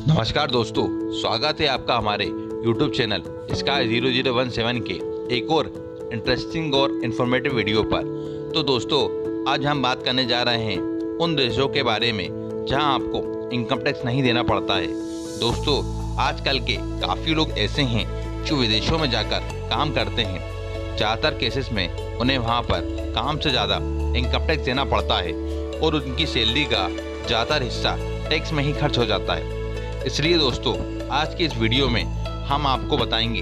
नमस्कार दोस्तों, स्वागत है आपका हमारे YouTube चैनल स्काई 0017 के एक और इंटरेस्टिंग और इन्फॉर्मेटिव वीडियो पर। तो दोस्तों, आज हम बात करने जा रहे हैं उन देशों के बारे में जहां आपको इनकम टैक्स नहीं देना पड़ता है। दोस्तों, आजकल के काफ़ी लोग ऐसे हैं जो विदेशों में जाकर काम करते हैं। ज़्यादातर केसेस में उन्हें वहां पर काम से ज़्यादा इनकम टैक्स देना पड़ता है और उनकी सैलरी का ज़्यादातर हिस्सा टैक्स में ही खर्च हो जाता है। इसलिए दोस्तों, आज की इस वीडियो में हम आपको बताएंगे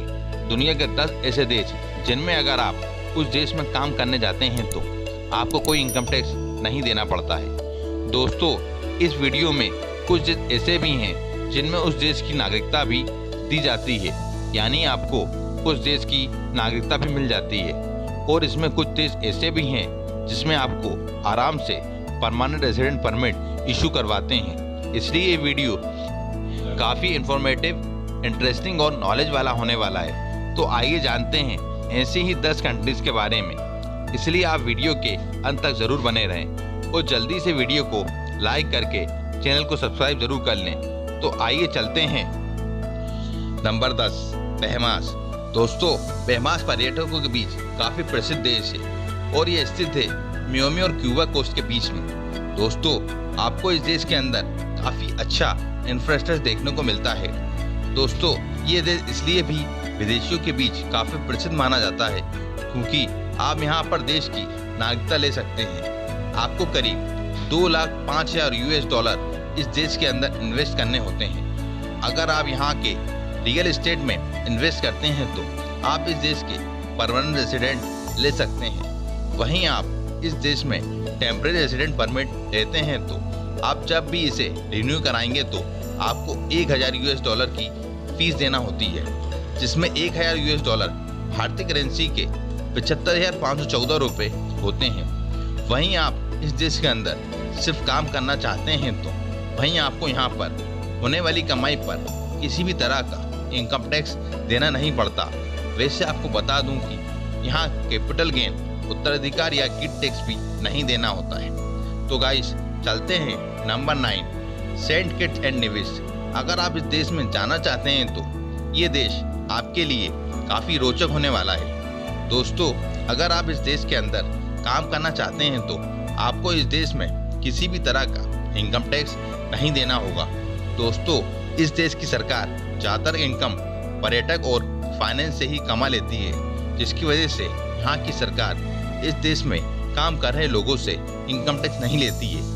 दुनिया के 10 ऐसे देश जिनमें अगर आप उस देश में काम करने जाते हैं तो आपको कोई इनकम टैक्स नहीं देना पड़ता है। दोस्तों, इस वीडियो में कुछ देश ऐसे भी हैं जिनमें उस देश की नागरिकता भी दी जाती है, यानी आपको उस देश की नागरिकता भी मिल जाती है। और इसमें कुछ देश ऐसे भी हैं जिसमें आपको आराम से परमानेंट रेजिडेंट परमिट इशू करवाते हैं। इसलिए ये वीडियो काफ़ी इंफॉर्मेटिव, इंटरेस्टिंग और नॉलेज वाला होने वाला है। तो आइए जानते हैं ऐसी ही 10 कंट्रीज़ के बारे में। इसलिए आप वीडियो के अंत तक ज़रूर बने रहें और जल्दी से वीडियो को लाइक करके चैनल को सब्सक्राइब ज़रूर कर लें। तो आइए चलते हैं। नंबर 10, बहमास। दोस्तों, बहमास पर्यटकों के बीच काफ़ी प्रसिद्ध देश है और ये स्थित है मियामी और क्यूबा कोस्ट के बीच में। दोस्तों, आपको इस देश के अंदर काफ़ी अच्छा इंफ्रास्ट्रक्चर देखने को मिलता है। दोस्तों, ये देश इसलिए भी विदेशियों के बीच काफ़ी प्रसिद्ध माना जाता है क्योंकि आप यहाँ पर देश की नागरिकता ले सकते हैं। आपको करीब 2,05,000 US डॉलर इस देश के अंदर इन्वेस्ट करने होते हैं। अगर आप यहाँ के रियल एस्टेट में इन्वेस्ट करते हैं तो आप इस देश के परमानेंट रेजिडेंट ले सकते हैं। वहीं आप इस देश में टेम्परेरी रेजिडेंट परमिट लेते हैं तो आप जब भी इसे रिन्यू कराएंगे तो आपको 1,000 US डॉलर की फीस देना होती है, जिसमें 1,000 US डॉलर भारतीय करेंसी के 75,514 रुपये होते हैं। वहीं आप इस देश के अंदर सिर्फ काम करना चाहते हैं तो वहीं आपको यहाँ पर होने वाली कमाई पर किसी भी तरह का इनकम टैक्स देना नहीं पड़ता। वैसे आपको बता दूं कि यहाँ कैपिटल गेन, उत्तराधिकार या गिफ्ट टैक्स भी नहीं देना होता है। तो गाइस, चलते हैं number 9, Saint Kitts and Nevis. अगर आप इस देश में जाना चाहते हैं तो ये देश आपके लिए काफ़ी रोचक होने वाला है। दोस्तों, अगर आप इस देश के अंदर काम करना चाहते हैं तो आपको इस देश में किसी भी तरह का इनकम टैक्स नहीं देना होगा। दोस्तों, इस देश की सरकार ज़्यादातर इनकम पर्यटक और फाइनेंस से ही कमा लेती है, जिसकी वजह से यहाँ की सरकार इस देश में काम कर रहे लोगों से इनकम टैक्स नहीं लेती है।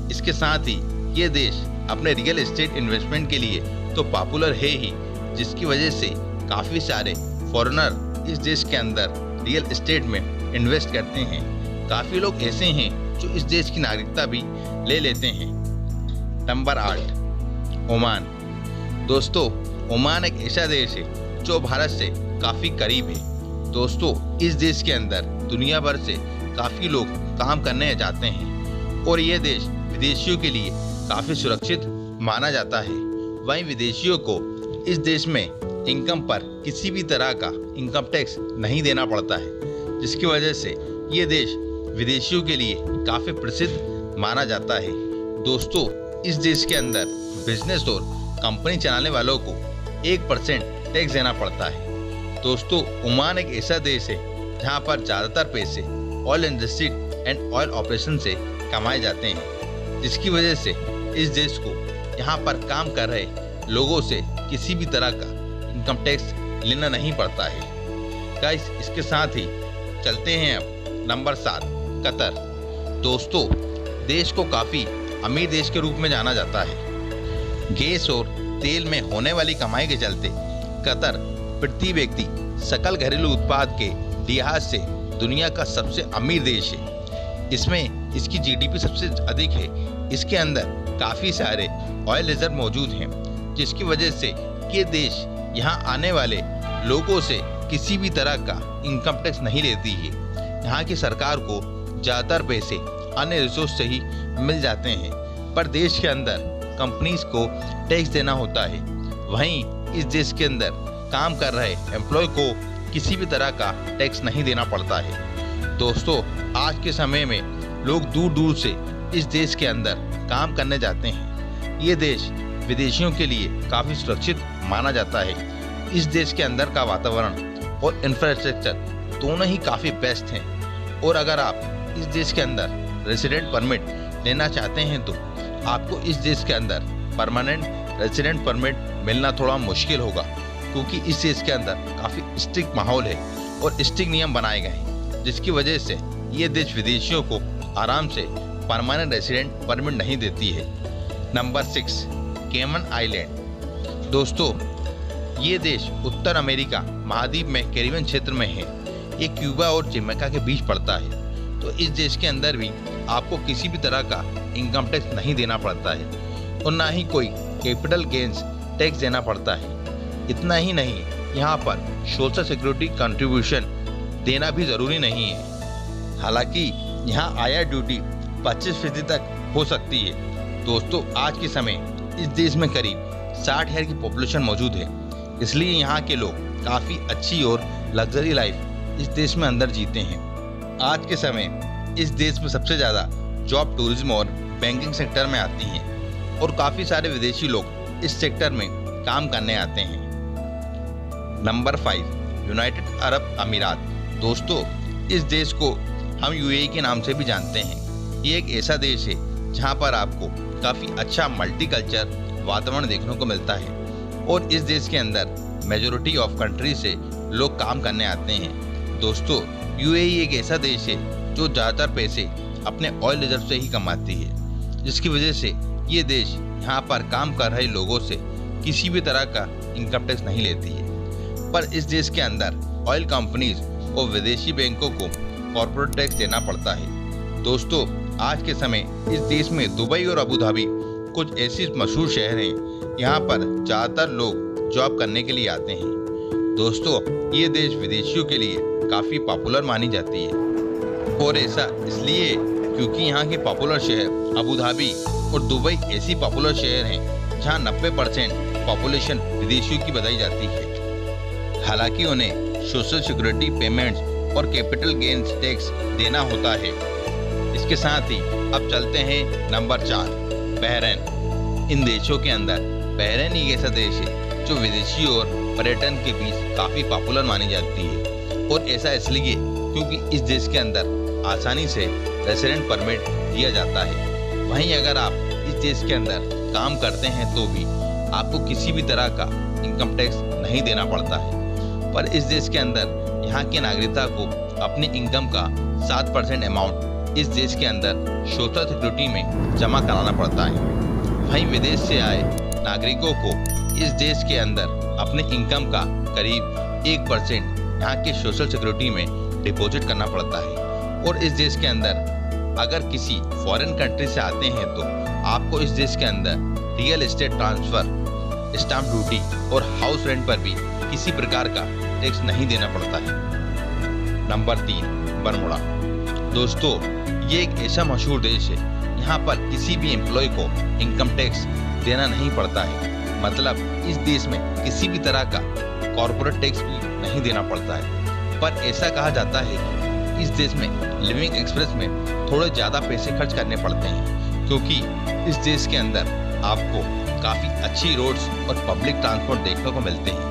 इसके साथ ही ये देश अपने रियल एस्टेट इन्वेस्टमेंट के लिए तो पॉपुलर है ही, जिसकी वजह से काफ़ी सारे फॉरेनर इस देश के अंदर रियल एस्टेट में इन्वेस्ट करते हैं। काफ़ी लोग ऐसे हैं जो इस देश की नागरिकता भी ले लेते हैं। Number 8, Oman. दोस्तों, ओमान एक ऐसा देश है जो भारत से काफ़ी करीब है। दोस्तों, इस देश के अंदर दुनिया भर से काफ़ी लोग काम करने जाते हैं और ये देश विदेशियों के लिए काफ़ी सुरक्षित माना जाता है। वहीं विदेशियों को इस देश में इनकम पर किसी भी तरह का इनकम टैक्स नहीं देना पड़ता है, जिसकी वजह से ये देश विदेशियों के लिए काफ़ी प्रसिद्ध माना जाता है। दोस्तों, इस देश के अंदर बिजनेस और कंपनी चलाने वालों को 1% टैक्स देना पड़ता है। दोस्तों, ओमान एक ऐसा देश है जहाँ पर ज़्यादातर पैसे oil industry and oil operation से कमाए जाते हैं, जिसकी वजह से इस देश को यहाँ पर काम कर रहे लोगों से किसी भी तरह का इनकम टैक्स लेना नहीं पड़ता है। गाइस, इसके साथ ही चलते हैं अब नंबर 7, कतर। दोस्तों, देश को काफ़ी अमीर देश के रूप में जाना जाता है। गैस और तेल में होने वाली कमाई के चलते कतर प्रति व्यक्ति सकल घरेलू उत्पाद के लिहाज से दुनिया का सबसे अमीर देश है। इसमें इसकी GDP सबसे अधिक है। इसके अंदर काफ़ी सारे ऑयल रिजर्व मौजूद हैं, जिसकी वजह से ये देश यहाँ आने वाले लोगों से किसी भी तरह का इनकम टैक्स नहीं लेती है। यहाँ की सरकार को ज़्यादातर पैसे अन्य रिसोर्स से ही मिल जाते हैं, पर देश के अंदर कंपनीज को टैक्स देना होता है। वहीं इस देश के अंदर काम कर रहे एम्प्लॉय को किसी भी तरह का टैक्स नहीं देना पड़ता है। दोस्तों, आज के समय में लोग दूर दूर से इस देश के अंदर काम करने जाते हैं। ये देश विदेशियों के लिए काफ़ी सुरक्षित माना जाता है। इस देश के अंदर का वातावरण और इंफ्रास्ट्रक्चर दोनों ही काफ़ी बेस्ट हैं। और अगर आप इस देश के अंदर रेसिडेंट परमिट लेना चाहते हैं तो आपको इस देश के अंदर परमानेंट रेसिडेंट परमिट मिलना थोड़ा मुश्किल होगा, क्योंकि इस देश के अंदर काफ़ी स्ट्रिक्ट माहौल है और स्ट्रिक्ट नियम बनाए गए हैं, जिसकी वजह से ये देश विदेशियों को आराम से परमानेंट रेसिडेंट परमिट नहीं देती है। Number 6, Cayman Island. दोस्तों, ये देश उत्तर अमेरिका महाद्वीप में कैरिबियन क्षेत्र में है। ये क्यूबा और जमैका के बीच पड़ता है। तो इस देश के अंदर भी आपको किसी भी तरह का इनकम टैक्स नहीं देना पड़ता है और ना ही कोई कैपिटल गेन्स टैक्स देना पड़ता है। इतना ही नहीं, यहाँ पर सोशल सिक्योरिटी कंट्रीब्यूशन देना भी ज़रूरी नहीं है। हालांकि यहाँ आया ड्यूटी 25% तक हो सकती है। दोस्तों, आज के समय इस देश में करीब 60,000 की पॉपुलेशन मौजूद है, इसलिए यहाँ के लोग काफ़ी अच्छी और लग्जरी लाइफ इस देश में अंदर जीते हैं। आज के समय इस देश में सबसे ज़्यादा जॉब टूरिज्म और बैंकिंग सेक्टर में आती हैं और काफ़ी सारे विदेशी लोग इस सेक्टर में काम करने आते हैं। नंबर 5, यूनाइटेड अरब अमीरात। दोस्तों, इस देश को हम यूएई के नाम से भी जानते हैं। ये एक ऐसा देश है जहाँ पर आपको काफ़ी अच्छा मल्टीकल्चर वातावरण देखने को मिलता है और इस देश के अंदर मेजॉरिटी ऑफ कंट्री से लोग काम करने आते हैं। दोस्तों, यूएई एक ऐसा देश है जो ज़्यादातर पैसे अपने ऑयल रिजर्व से ही कमाती है, जिसकी वजह से ये देश यहाँ पर काम कर रहे लोगों से किसी भी तरह का इनकम टैक्स नहीं लेती है। पर इस देश के अंदर ऑयल कंपनीज और विदेशी बैंकों को कॉर्पोरेट टैक्स देना पड़ता है। दोस्तों, आज के समय इस देश में दुबई और अबू धाबी कुछ ऐसी मशहूर शहर हैं, यहाँ पर ज़्यादातर लोग जॉब करने के लिए आते हैं। दोस्तों, ये देश विदेशियों के लिए काफ़ी पॉपुलर मानी जाती है और ऐसा इसलिए क्योंकि यहाँ के पॉपुलर शहर अबू धाबी और दुबई ऐसी पॉपुलर शहर हैं जहाँ 90% पॉपुलेशन विदेशियों की बताई जाती है। हालांकि उन्हें सोशल सिक्योरिटी पेमेंट्स और कैपिटल गेन्स टैक्स देना होता है। इसके साथ ही अब चलते हैं नंबर 4, बहरीन। इन देशों के अंदर बहरीन एक ऐसा देश है जो विदेशी और पर्यटन के बीच काफ़ी पॉपुलर मानी जाती है और ऐसा इसलिए क्योंकि इस देश के अंदर आसानी से रेसिडेंट परमिट दिया जाता है। वहीं अगर आप इस देश के अंदर काम करते हैं तो भी आपको किसी भी तरह का इनकम टैक्स नहीं देना पड़ता है। पर इस देश के अंदर यहाँ के नागरिकता को अपनी इनकम का 7% अमाउंट इस देश के अंदर सोशल सिक्योरिटी में जमा कराना पड़ता है। वहीं विदेश से आए नागरिकों को इस देश के अंदर अपने इनकम का करीब 1% यहाँ के सोशल सिक्योरिटी में डिपॉजिट करना पड़ता है। और इस देश के अंदर अगर किसी फॉरेन कंट्री से आते हैं तो आपको इस देश के अंदर real estate transfer, stamp duty और हाउस रेंट पर भी किसी प्रकार का टैक्स नहीं देना पड़ता है। Number 3, Bermuda. दोस्तों, ये एक ऐसा मशहूर देश है यहाँ पर किसी भी एम्प्लॉय को इनकम टैक्स देना नहीं पड़ता है। मतलब इस देश में किसी भी तरह का कॉर्पोरेट टैक्स भी नहीं देना पड़ता है। पर ऐसा कहा जाता है कि इस देश में लिविंग एक्सपेंस में थोड़े ज़्यादा पैसे खर्च करने पड़ते हैं, क्योंकि इस देश के अंदर आपको काफ़ी अच्छी रोड्स और पब्लिक ट्रांसपोर्ट देखने को मिलते हैं।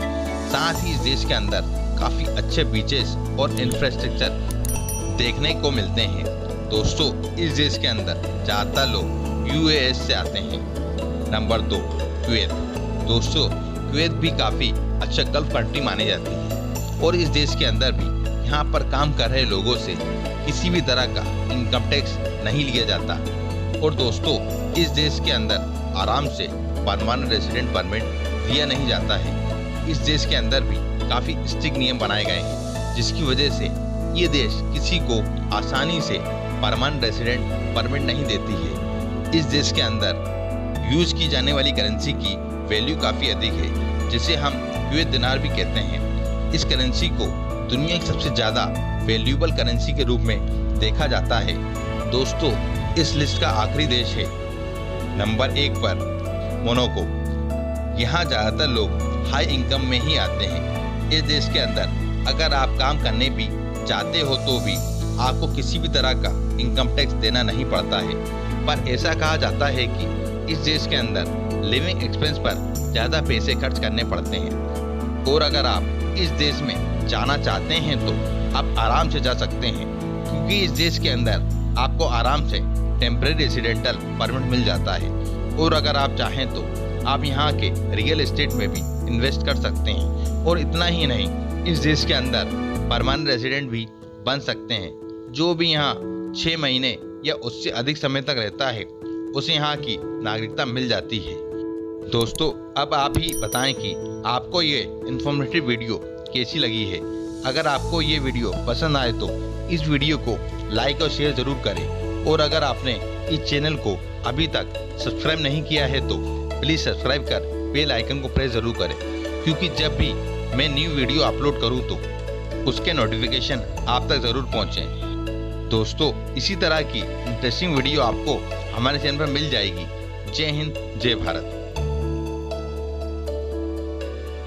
साथ ही इस देश के अंदर काफ़ी अच्छे बीचेस और इंफ्रास्ट्रक्चर देखने को मिलते हैं। दोस्तों, इस देश के अंदर ज़्यादातर लोग यूएस से आते हैं। Number 2, Kuwait. दोस्तों, कुवैत भी काफ़ी अच्छा गल्फ कंट्री मानी जाती है और इस देश के अंदर भी यहाँ पर काम कर रहे लोगों से किसी भी तरह का इनकम टैक्स नहीं लिया जाता। और दोस्तों, इस देश के अंदर आराम से परमानेंट रेसिडेंट परमिट दिया नहीं जाता है। इस देश के अंदर भी काफ़ी स्ट्रिक्ट नियम बनाए गए हैं, जिसकी वजह से ये देश किसी को आसानी से परमानेंट रेसिडेंट परमिट नहीं देती है। इस देश के अंदर यूज़ की जाने वाली करेंसी की वैल्यू काफ़ी अधिक है, जिसे हम कुवैत दिनार भी कहते हैं। इस करेंसी को दुनिया की सबसे ज़्यादा वैल्यूएबल करेंसी के रूप में देखा जाता है। दोस्तों, इस लिस्ट का आखिरी देश है नंबर 1 पर मोनाको। यहाँ ज़्यादातर लोग हाई इनकम में ही आते हैं। इस देश के अंदर अगर आप काम करने भी चाहते हो तो भी आपको किसी भी तरह का इनकम टैक्स देना नहीं पड़ता है। पर ऐसा कहा जाता है कि इस देश के अंदर लिविंग एक्सपेंस पर ज़्यादा पैसे खर्च करने पड़ते हैं। और अगर आप इस देश में जाना चाहते हैं तो आप आराम से जा सकते हैं, क्योंकि इस देश के अंदर आपको आराम से टेम्परेरी रेसिडेंटल परमिट मिल जाता है। और अगर आप चाहें तो आप यहाँ के रियल एस्टेट में भी इन्वेस्ट कर सकते हैं। और इतना ही नहीं, इस देश के अंदर परमानेंट रेसिडेंट भी बन सकते हैं। जो भी यहाँ 6 महीने या उससे अधिक समय तक रहता है उसे यहाँ की नागरिकता मिल जाती है। दोस्तों, अब आप ही बताएं कि आपको ये इन्फॉर्मेटिव वीडियो कैसी लगी है। अगर आपको ये वीडियो पसंद आए तो इस वीडियो को लाइक और शेयर ज़रूर करें। और अगर आपने इस चैनल को अभी तक सब्सक्राइब नहीं किया है तो प्लीज़ सब्सक्राइब कर बेल आइकन को प्रेस ज़रूर करें, क्योंकि जब भी मैं न्यू वीडियो अपलोड करूं तो उसके नोटिफिकेशन आप तक ज़रूर पहुंचें। दोस्तों, इसी तरह की इंटरेस्टिंग वीडियो आपको हमारे चैनल पर मिल जाएगी। जय हिंद, जय भारत।